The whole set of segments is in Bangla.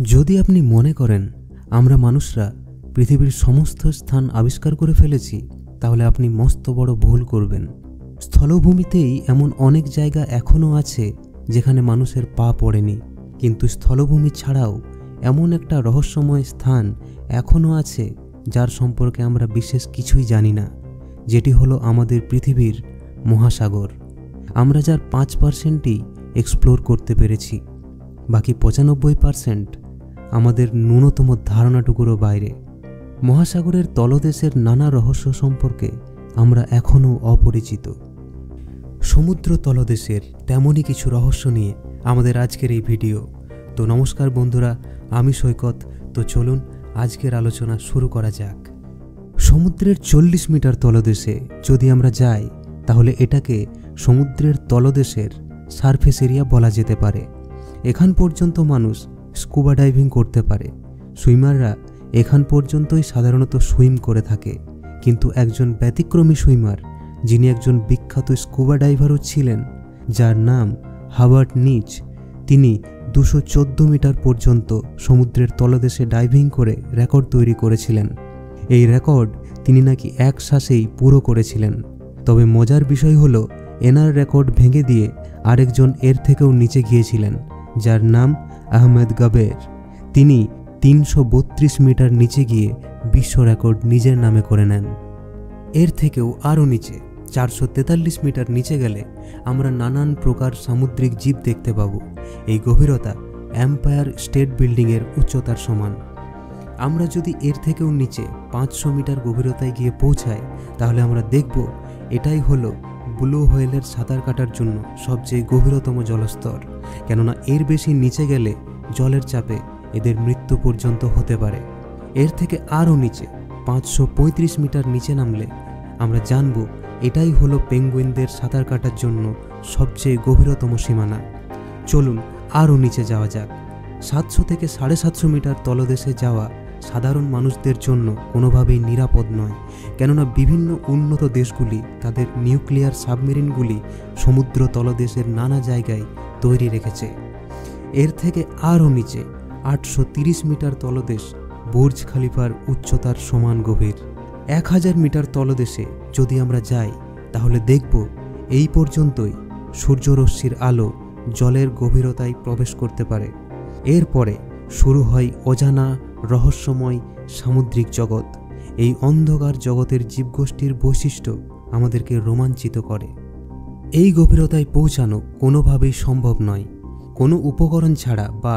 যদি আপনি মনে করেন আমরা মানুষরা পৃথিবীর সমস্ত স্থান আবিষ্কার করে ফেলেছি, তাহলে আপনি মস্ত বড় ভুল করবেন। স্থলভূমিতেই এমন অনেক জায়গা এখনও আছে যেখানে মানুষের পা পড়েনি, কিন্তু স্থলভূমি ছাড়াও এমন একটা রহস্যময় স্থান এখনও আছে যার সম্পর্কে আমরা বিশেষ কিছুই জানি না, যেটি হলো আমাদের পৃথিবীর মহাসাগর। আমরা যার 5%ই এক্সপ্লোর করতে পেরেছি, বাকি 95% আমাদের ন্যূনতম ধারণাটুকুরও বাইরে। মহাসাগরের তলদেশের নানা রহস্য সম্পর্কে আমরা এখনও অপরিচিত। সমুদ্র তলদেশের তেমনই কিছু রহস্য নিয়ে আমাদের আজকের এই ভিডিও। তো নমস্কার বন্ধুরা, আমি সৈকত। তো চলুন আজকের আলোচনা শুরু করা যাক। সমুদ্রের 40 মিটার তলদেশে যদি আমরা যাই, তাহলে এটাকে সমুদ্রের তলদেশের সারফেস এরিয়া বলা যেতে পারে। এখান পর্যন্ত মানুষ স্কুবা ডাইভিং করতে পারে। সুইমাররা এখান পর্যন্তই সাধারণত সুইম করে থাকে, কিন্তু একজন ব্যতিক্রমী সুইমার, যিনি একজন বিখ্যাত স্কুবা ডাইভারও ছিলেন, যার নাম হাবার্ট নিচ, তিনি 214 মিটার পর্যন্ত সমুদ্রের তলদেশে ডাইভিং করে রেকর্ড তৈরি করেছিলেন। এই রেকর্ড তিনি নাকি এক শ্বাসেই পুরো করেছিলেন। তবে মজার বিষয় হলো, এনার রেকর্ড ভেঙে দিয়ে আরেকজন এর থেকেও নিচে গিয়েছিলেন, যার নাম আহমেদ গাবের। তিনি 332 মিটার নিচে গিয়ে বিশ্ব রেকর্ড নিজের নামে করে নেন। এর থেকেও আরও নিচে 443 মিটার নিচে গেলে আমরা নানান প্রকার সামুদ্রিক জীব দেখতে পাব। এই গভীরতা এম্পায়ার স্টেট বিল্ডিংয়ের উচ্চতার সমান। আমরা যদি এর থেকেও নিচে 500 মিটার গভীরতায় গিয়ে পৌঁছাই, তাহলে আমরা দেখব এটাই হলো ব্লু হোয়েলের সাঁতার কাটার জন্য সবচেয়ে গভীরতম জলস্তর। কেননা এর বেশি নিচে গেলে জলের চাপে এদের মৃত্যু পর্যন্ত হতে পারে। এর থেকে আরও নিচে 535 মিটার নিচে নামলে আমরা জানব এটাই হলো পেঙ্গুইনদের সাঁতার কাটার জন্য সবচেয়ে গভীরতম সীমানা। চলুন আরও নিচে যাওয়া যাক। 700 থেকে 750 মিটার তলদেশে যাওয়া সাধারণ মানুষদের জন্য কোনোভাবেই নিরাপদ নয়, কেননা বিভিন্ন উন্নত দেশগুলি তাদের নিউক্লিয়ার সাবমেরিনগুলি সমুদ্র তলদেশের নানা জায়গায় তৈরি রেখেছে। এর থেকে আরও নিচে 830 মিটার তলদেশ বুর্জ খলিফার উচ্চতার সমান গভীর। 1000 মিটার তলদেশে যদি আমরা যাই, তাহলে দেখব এই পর্যন্তই সূর্যরশ্মির আলো জলের গভীরতায় প্রবেশ করতে পারে। এরপরে শুরু হয় অজানা রহস্যময় সামুদ্রিক জগৎ। এই অন্ধকার জগতের জীবগোষ্ঠীর বৈশিষ্ট্য আমাদেরকে রোমাঞ্চিত করে। এই গভীরতায় পৌঁছানো কোনোভাবেই সম্ভব নয়। কোনো উপকরণ ছাড়া বা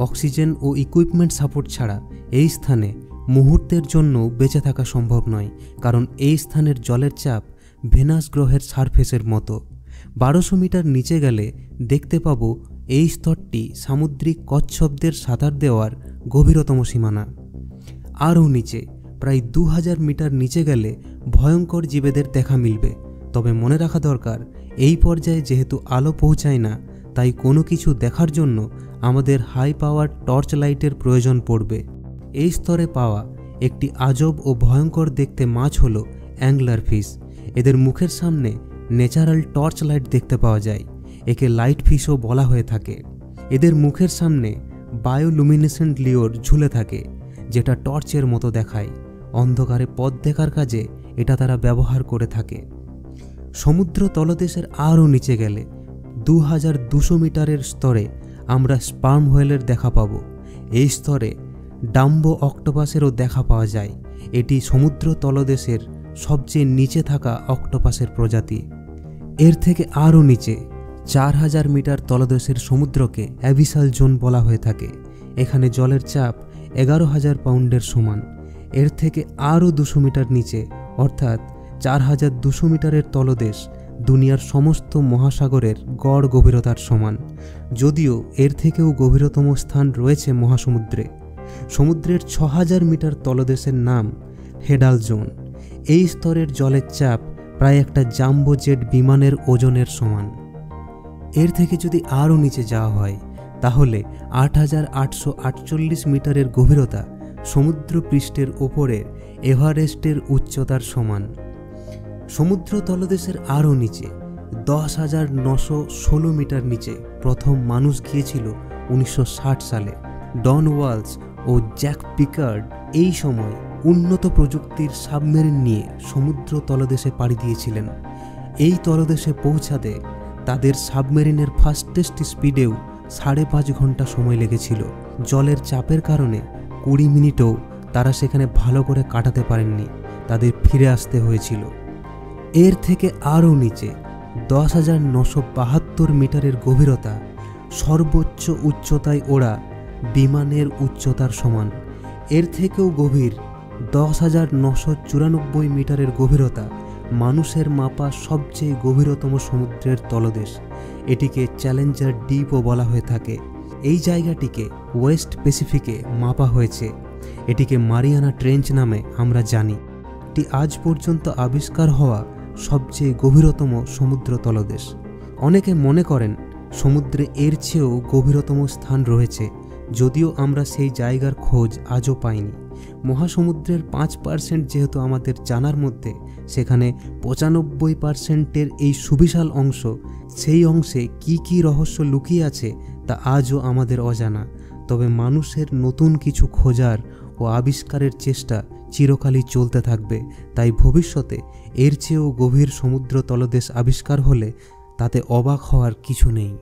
অক্সিজেন ও ইকুইপমেন্ট সাপোর্ট ছাড়া এই স্থানে মুহূর্তের জন্য বেঁচে থাকা সম্ভব নয়, কারণ এই স্থানের জলের চাপ ভেনাস গ্রহের সারফেসের মতো। 1200 মিটার নিচে গেলে দেখতে পাব এই স্তরটি সামুদ্রিক কচ্ছপদের সাঁতার দেওয়ার গভীরতম সীমানা। আরও নিচে প্রায় 2000 মিটার নিচে গেলে ভয়ঙ্কর জীবেদের দেখা মিলবে। তবে মনে রাখা দরকার, এই পর্যায়ে যেহেতু আলো পৌঁছায় না, তাই কোনো কিছু দেখার জন্য আমাদের হাই পাওয়ার টর্চ লাইটের প্রয়োজন পড়বে। এই স্তরে পাওয়া একটি আজব ও ভয়ঙ্কর দেখতে মাছ হলো অ্যাংলার ফিশ। এদের মুখের সামনে ন্যাচারাল টর্চ লাইট দেখতে পাওয়া যায়। একে লাইট ফিশও বলা হয়ে থাকে। এদের মুখের সামনে বায়োলুমিনেসেন্ট লিওর ঝুলে থাকে, যেটা টর্চের মতো দেখায়। অন্ধকারে পথ দেখার কাজে এটা তারা ব্যবহার করে থাকে। সমুদ্র তলদেশের আরও নিচে গেলে 2200 মিটারের স্তরে আমরা স্পার্ম হোয়েলের দেখা পাব। এই স্তরে ডাম্বো অক্টোপাসেরও দেখা পাওয়া যায়। এটি সমুদ্র তলদেশের সবচেয়ে নিচে থাকা অক্টোপাসের প্রজাতি। এর থেকে আরও নিচে 4000 মিটার তলদেশের সমুদ্রকে অ্যাবিসাল জোন বলা হয়ে থাকে। এখানে জলের চাপ 11000 পাউন্ডের সমান। এর থেকে আরও 200 মিটার নিচে, অর্থাৎ 4200 মিটারের তলদেশ দুনিয়ার সমস্ত মহাসাগরের গড় গভীরতার সমান। যদিও এর থেকেও গভীরতম স্থান রয়েছে মহাসমুদ্রে। সমুদ্রের 6000 মিটার তলদেশের নাম হেডাল জোন। এই স্তরের জলের চাপ প্রায় একটা জাম্বো জেট বিমানের ওজনের সমান। এর থেকে যদি আরও নিচে যাওয়া হয়, তাহলে 8848 মিটারের গভীরতা সমুদ্র পৃষ্ঠের ওপরে এভারেস্টের উচ্চতার সমান। সমুদ্র তলদেশের আরও নিচে 10,916 মিটার নিচে প্রথম মানুষ গিয়েছিল 1960 সালে। ডন ওয়ালস ও জ্যাক পিকার্ড এই সময় উন্নত প্রযুক্তির সাবমেরিন নিয়ে সমুদ্র তলদেশে পাড়ি দিয়েছিলেন। এই তলদেশে পৌঁছাতে তাদের সাবমেরিনের ফাস্টেস্ট স্পিডেও 5.5 ঘন্টা সময় লেগেছিল। জলের চাপের কারণে 20 মিনিটও তারা সেখানে ভালো করে কাটাতে পারেননি, তাদের ফিরে আসতে হয়েছিল। এর থেকে আরও নিচে 10,972 মিটারের গভীরতা সর্বোচ্চ উচ্চতায় ওড়া বিমানের উচ্চতার সমান। এর থেকেও গভীর 10,994 মিটারের গভীরতা মানুষের মাপা সবচেয়ে গভীরতম সমুদ্রের তলদেশ। এটিকে চ্যালেঞ্জার ডিপও বলা হয়ে থাকে। এই জায়গাটিকে ওয়েস্ট প্যাসিফিকে মাপা হয়েছে। এটিকে মারিয়ানা ট্রেঞ্চ নামে আমরা জানি। এটি আজ পর্যন্ত আবিষ্কার হওয়া সবচেয়ে গভীরতম সমুদ্র তলদেশ। অনেকে মনে করেন সমুদ্রে এর চেয়েও গভীরতম স্থান রয়েছে, যদিও আমরা সেই জায়গার খোঁজ আজও পাইনি। মহাসমুদ্রের 5% যেহেতু আমাদের জানার মধ্যে, সেখানে 95%-এর এই সুবিশাল অংশ, সেই অংশে কি কি রহস্য লুকিয়ে আছে তা আজও আমাদের অজানা। তবে মানুষের নতুন কিছু খোঁজার ও আবিষ্কারের চেষ্টা চিরকালই চলতে থাকবে। তাই ভবিষ্যতে এর চেয়েও গভীর সমুদ্র তলদেশ আবিষ্কার হলে তাতে অবাক হওয়ার কিছু নেই।